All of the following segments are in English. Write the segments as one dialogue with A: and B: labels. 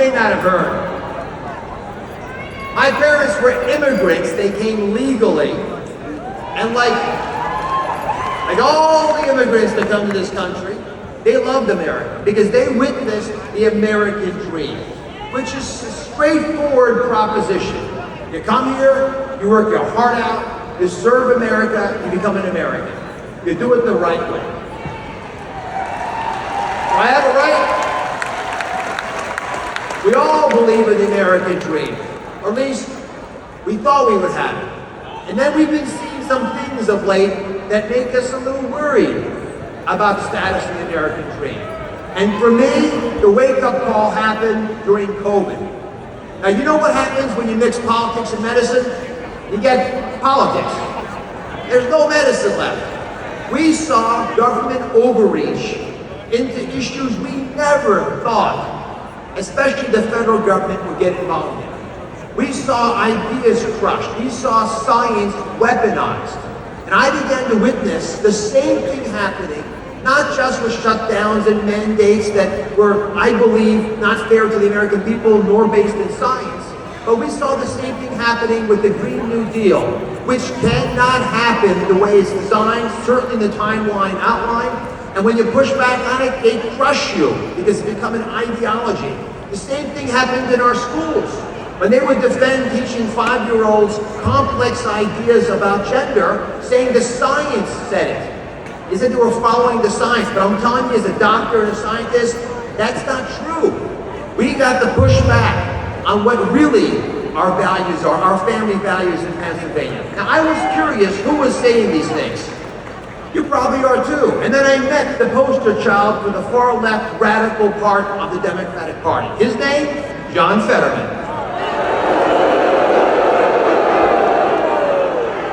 A: may not have heard. My parents were immigrants. They came legally. And like all the immigrants that come to this country, they loved America because they witnessed the American dream, which is a straightforward proposition. You come here, you work your heart out, you serve America, you become an American. You do it the right way. Do I have it right? We all believe in the American dream, or at least we thought we would have it. And then we've been seeing some things of late that make us a little worried about the status of the American dream. And for me, the wake-up call happened during COVID. Now, you know what happens when you mix politics and medicine? You get politics. There's no medicine left. We saw government overreach into issues we never thought, especially the federal government, would get involved in. We saw ideas crushed. We saw science weaponized. And I began to witness the same thing happening, not just with shutdowns and mandates that were, I believe, not fair to the American people nor based in science, but we saw the same thing happening with the Green New Deal, which cannot happen the way it's designed, certainly the timeline outlined. And when you push back on it, they crush you because it's become an ideology. The same thing happened in our schools. When they would defend teaching 5-year-olds complex ideas about gender, saying the science said it. They said they were following the science, but I'm telling you as a doctor and a scientist, that's not true. We got to push back on what really our values are, our family values in Pennsylvania. Now, I was curious who was saying these things. You probably are too. And then I met the poster child for the far left radical part of the Democratic Party. His name? John Fetterman.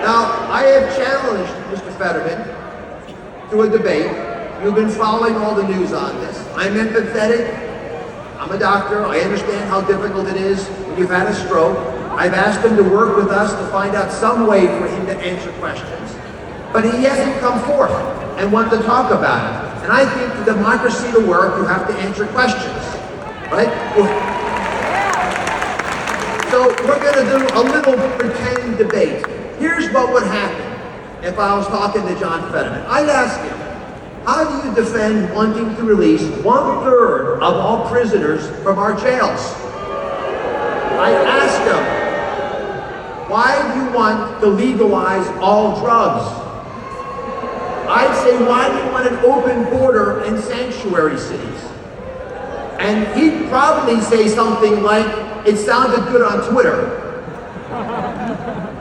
A: Now, I have challenged Mr. Fetterman to a debate. You've been following all the news on this. I'm empathetic. I'm a doctor. I understand how difficult it is when you've had a stroke. I've asked him to work with us to find out some way for him to answer questions. But he hasn't come forth and wanted to talk about it. And I think for democracy to work, you have to answer questions, right? So we're going to do a little pretend debate. Here's what would happen if I was talking to John Fetterman. I'd ask him, how do you defend wanting to release 1/3 of all prisoners from our jails? I'd ask him, why do you want to legalize all drugs? I'd say, why do you want an open border in sanctuary cities? And he'd probably say something like, it sounded good on Twitter.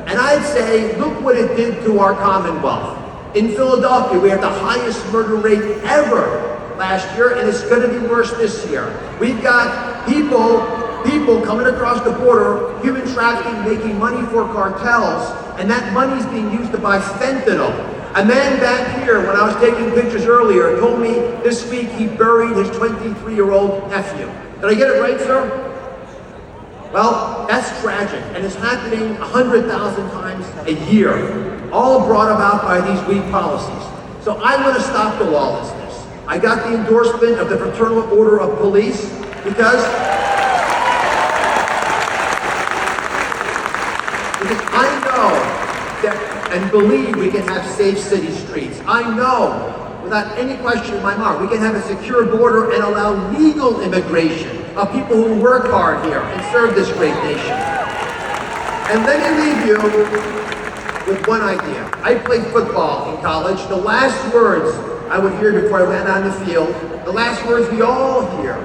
A: And I'd say, look what it did to our Commonwealth. In Philadelphia, we had the highest murder rate ever last year, and it's going to be worse this year. We've got people coming across the border, human trafficking, making money for cartels, and that money's being used to buy fentanyl. A man back here, when I was taking pictures earlier, told me this week he buried his 23-year-old nephew. Did I get it right, sir? Well, that's tragic, and it's happening 100,000 times a year, all brought about by these weak policies. So I want to stop the lawlessness. I got the endorsement of the Fraternal Order of Police because I know that and believe we can have safe city streets. I know, without any question in my mind, we can have a secure border and allow legal immigration of people who work hard here and serve this great nation. And let me leave you with one idea. I played football in college. The last words I would hear before I went on the field, the last words we all hear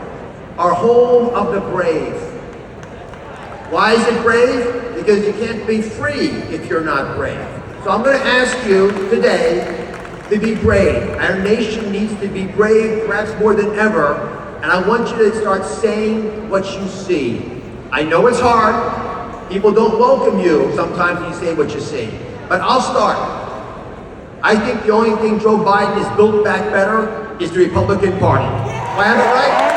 A: are home of the brave. Why is it brave? Because you can't be free if you're not brave. So I'm going to ask you today to be brave. Our nation needs to be brave, perhaps more than ever. And I want you to start saying what you see. I know it's hard. People don't welcome you sometimes when you say what you see. But I'll start. I think the only thing Joe Biden has built back better is the Republican Party. Do I have it right?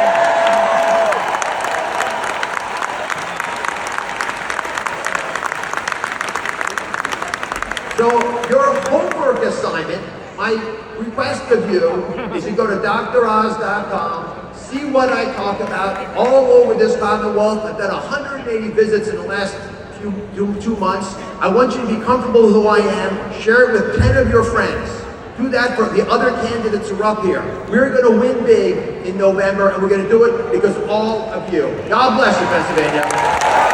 A: So your homework assignment, my request of you is to go to droz.com, see what I talk about all over this Commonwealth. I've done 180 visits in the last two months. I want you to be comfortable with who I am. Share it with 10 of your friends. Do that for the other candidates who are up here. We're going to win big in November, and we're going to do it because of all of you. God bless you, Pennsylvania.